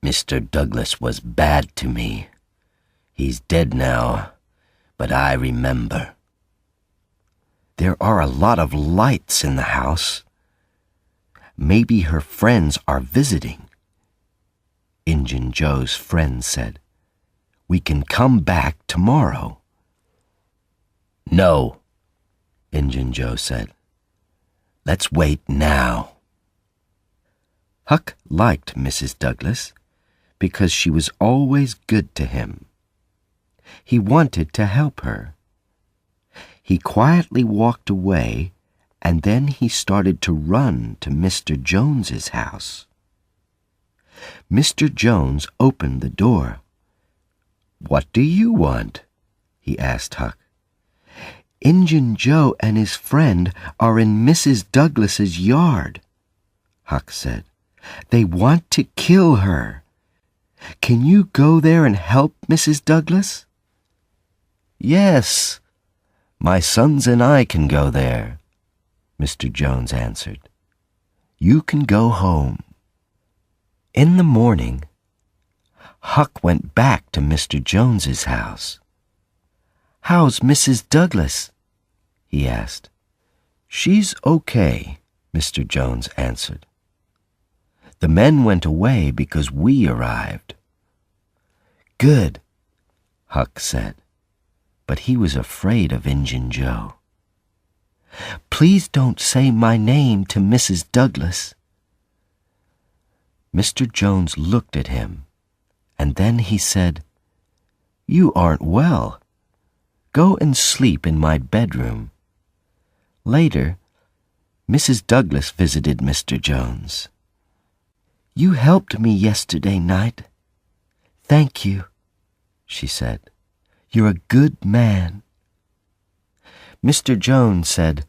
Mr. Douglas was bad to me. He's dead now, but I remember. There are a lot of lights in the house. Maybe her friends are visiting. Injun Joe's friend said, "We can come back tomorrow." "No," Injun Joe said. "Let's wait now." Huck liked Mrs. Douglas because she was always good to him. He wanted to help her. He quietly walked away, and then he started to run to Mr. Jones's house. Mr. Jones opened the door. "What do you want?" he asked Huck. "Injun Joe and his friend are in Mrs. Douglas's yard," Huck said. "They want to kill her. Can you go there and help Mrs. Douglas?" "Yes, my sons and I can go there," Mr. Jones answered. "You can go home." In the morning, Huck went back to Mr. Jones's house. "How's Mrs. Douglas?" he asked. "She's okay," Mr. Jones answered. "The men went away because we arrived." "Good," Huck said, but he was afraid of Injun Joe. "Please don't say my name to Mrs. Douglas." Mr. Jones looked at him, and then he said, "You aren't well. Go and sleep in my bedroom." Later, Mrs. Douglas visited Mr. Jones. "You helped me yesterday night. Thank you," she said. "You're a good man." Mr. Jones said,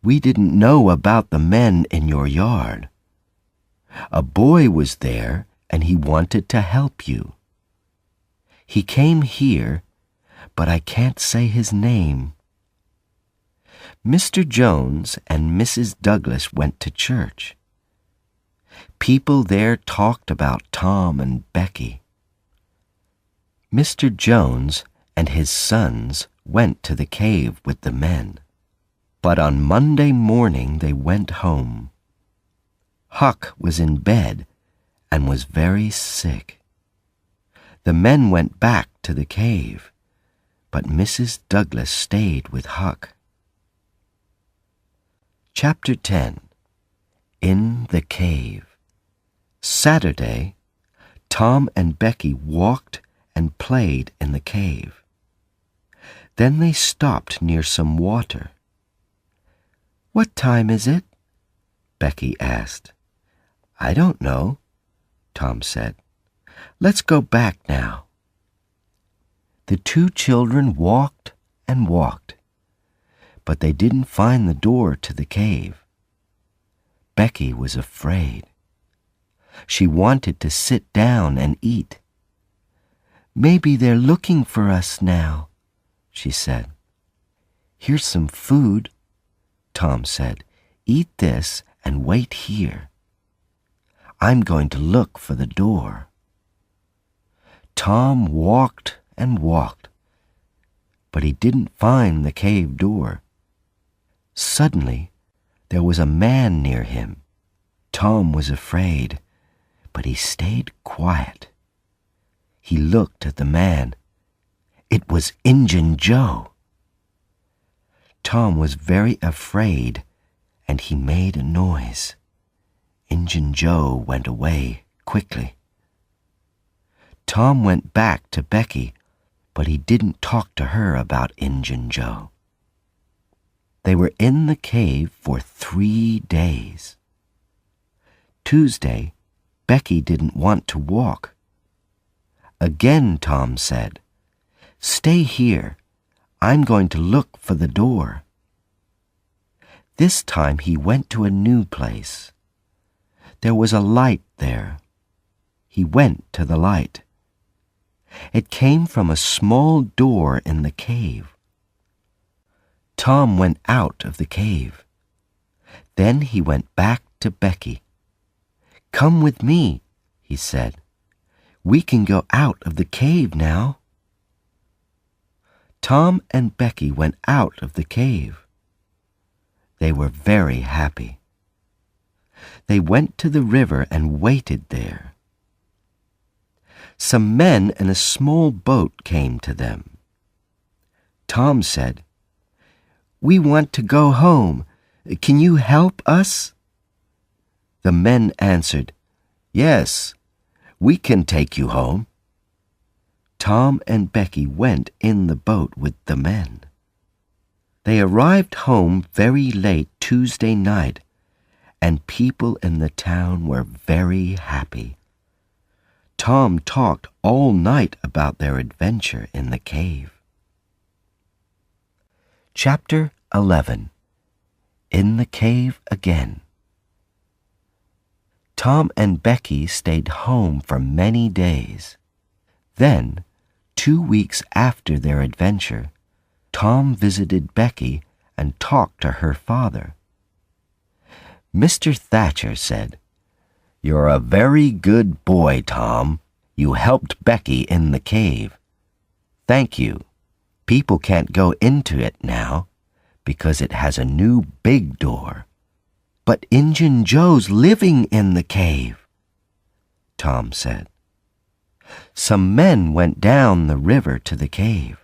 "We didn't know about the men in your yard. A boy was there and he wanted to help you. He came here, but I can't say his name." Mr. Jones and Mrs. Douglas went to church. People there talked about Tom and Becky. Mr. Jones and his sons went to the cave with the men. But on Monday morning they went home. Huck was in bed and was very sick. The men went back to the cave, but Mrs. Douglas stayed with Huck. Chapter 10. In the Cave. Saturday, Tom and Becky walked and played in the cave. Then they stopped near some water. "What time is it?" Becky asked. "I don't know," Tom said. "Let's go back now." The two children walked and walked, but they didn't find the door to the cave. Becky was afraid. She wanted to sit down and eat. "Maybe they're looking for us now," she said. "Here's some food," Tom said. "Eat this and wait here. I'm going to look for the door." Tom walked and walked, but he didn't find the cave door. Suddenly, there was a man near him. Tom was afraid, but he stayed quiet. He looked at the man. It was Injun Joe. Tom was very afraid, and he made a noise. Injun Joe went away quickly. Tom went back to Becky, but he didn't talk to her about Injun Joe. They were in the cave for 3 days. Tuesday, Becky didn't want to walk. Again Tom said, "Stay here. I'm going to look for the door." This time he went to a new place. There was a light there. He went to the light. It came from a small door in the cave. Tom went out of the cave. Then he went back to Becky. "Come with me," he said. We can go out of the cave now." Tom and Becky went out of the cave. They were very happy. They went to the river and waited there. Some men in a small boat came to them. Tom said, "We want to go home. Can you help us?" The men answered, "Yes, we can take you home." Tom and Becky went in the boat with the men. They arrived home very late Tuesday night, and people in the town were very happy. Tom talked all night about their adventure in the cave. Chapter 11. In the Cave Again. Tom and Becky stayed home for many days. Then, 2 weeks after their adventure, Tom visited Becky and talked to her father. Mr. Thatcher said, "You're a very good boy, Tom. You helped Becky in the cave. Thank you. People can't go into it now because it has a new big door." "But Injun Joe's living in the cave," Tom said. Some men went down the river to the cave.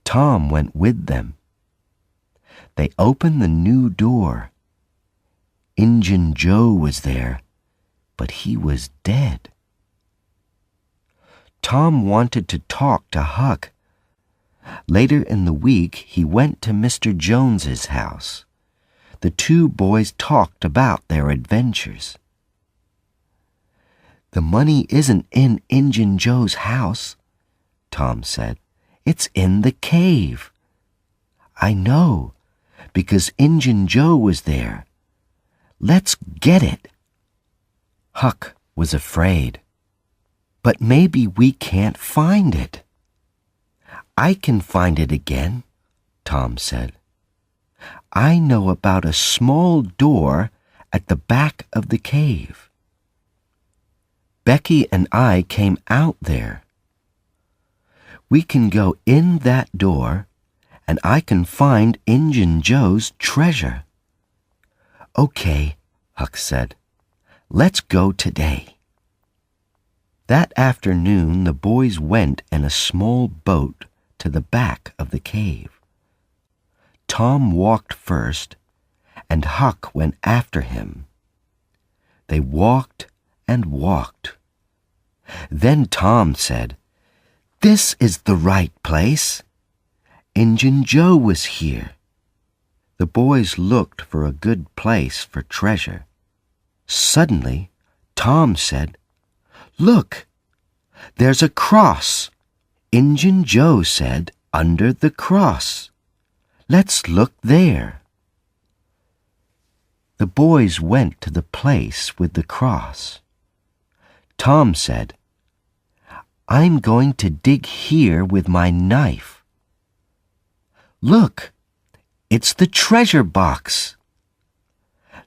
Tom went with them. They opened the new door. Injun Joe was there, but he was dead. Tom wanted to talk to Huck. Later in the week, he went to Mr. Jones's house. The two boys talked about their adventures. "The money isn't in Injun Joe's house," Tom said. "It's in the cave." "I know, because Injun Joe was there. Let's get it." Huck was afraid. "But maybe we can't find it." "I can find it again," Tom said. "I know about a small door at the back of the cave." Becky and I came out there. "We can go in that door, and I can find Injun Joe's treasure." "Okay," Huck said. "Let's go today." That afternoon, the boys went in a small boat to the back of the cave. Tom walked first, and Huck went after him. They walked and walked. Then Tom said, "This is the right place. Injun Joe was here." The boys looked for a good place for treasure. Suddenly, Tom said, "Look, there's a cross." Injun Joe said, "Under the cross. Let's look there." The boys went to the place with the cross. Tom said, "I'm going to dig here with my knife." "Look, it's the treasure box."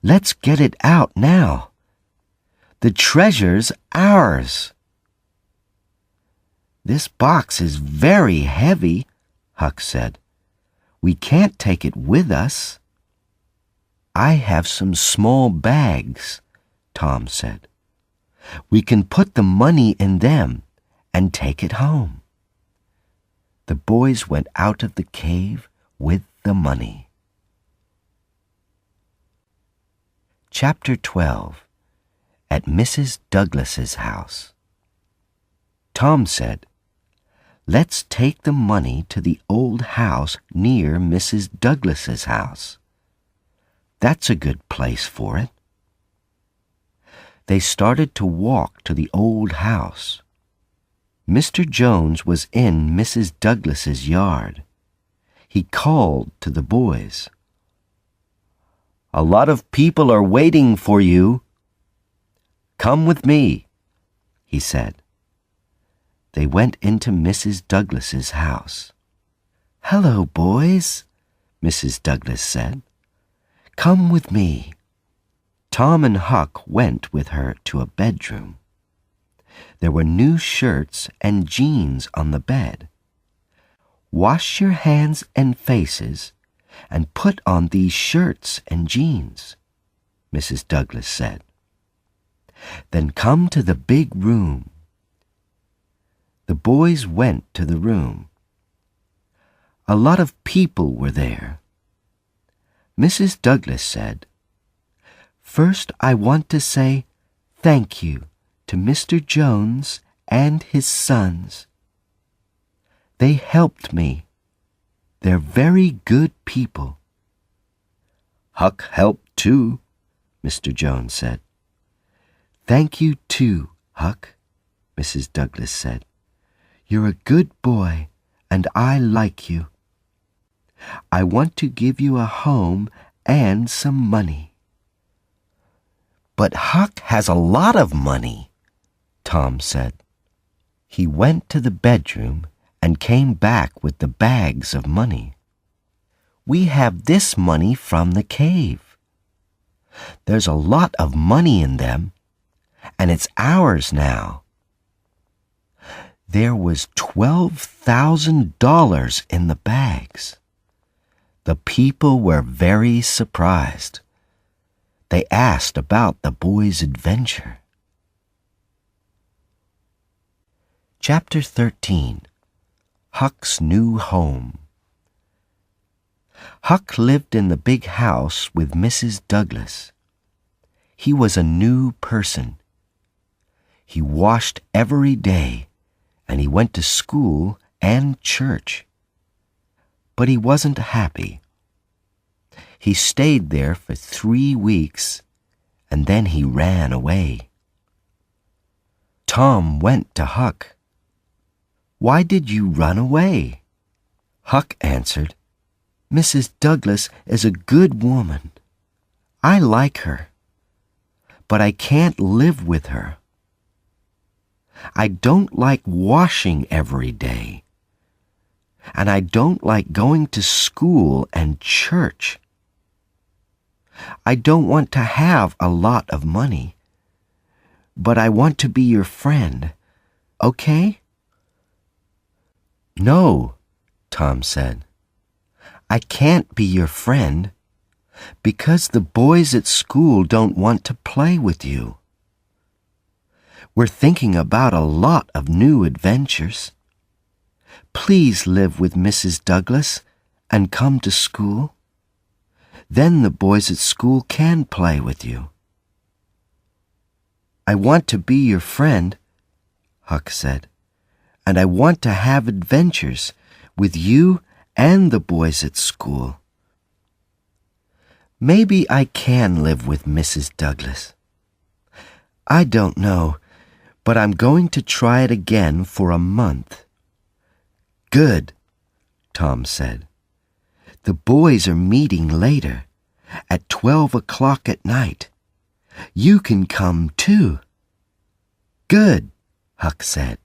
"Let's get it out now. The treasure's ours." "This box is very heavy," Huck said. "We can't take it with us." "I have some small bags," Tom said. "We can put the money in them and take it home." The boys went out of the cave with the money. Chapter 12. At Mrs. Douglas's house. Tom said, "Let's take the money to the old house near Mrs. Douglas's house. That's a good place for it." They started to walk to the old house. Mr. Jones was in Mrs. Douglas's yard. He called to the boys. "A lot of people are waiting for you. Come with me," he said. They went into Mrs. Douglas's house. "Hello, boys," Mrs. Douglas said. "Come with me." Tom and Huck went with her to a bedroom. There were new shirts and jeans on the bed. "Wash your hands and faces and put on these shirts and jeans," Mrs. Douglas said. "Then come to the big room." The boys went to the room. A lot of people were there. Mrs. Douglas said, "First, I want to say thank you to Mr. Jones and his sons. They helped me. They're very good people." "Huck helped too," Mr. Jones said. "Thank you too, Huck," Mrs. Douglas said. "You're a good boy, and I like you. I want to give you a home and some money." "But Huck has a lot of money," Tom said. He went to the bedroom and came back with the bags of money. "We have this money from the cave. There's a lot of money in them, and it's ours now." There was $12,000 in the bags. The people were very surprised. They asked about the boys' adventure. Chapter 13. Huck's New Home. Huck lived in the big house with Mrs. Douglas. He was a new person. He washed every day, and he went to school and church. But he wasn't happy. He stayed there for 3 weeks, and then he ran away. Tom went to Huck. "Why did you run away?" Huck answered, "Mrs. Douglas is a good woman. I like her, but I can't live with her. I don't like washing every day, and I don't like going to school and church. I don't want to have a lot of money, but I want to be your friend, okay?" "No," Tom said. "I can't be your friend because the boys at school don't want to play with you. We're thinking about a lot of new adventures. Please live with Mrs. Douglas and come to school. Then the boys at school can play with you." "I want to be your friend," Huck said, "and I want to have adventures with you and the boys at school. Maybe I can live with Mrs. Douglas. I don't know, but I'm going to try it again for a month." "Good," Tom said. "The boys are meeting later, at 12 o'clock at night. You can come too." "Good," Huck said.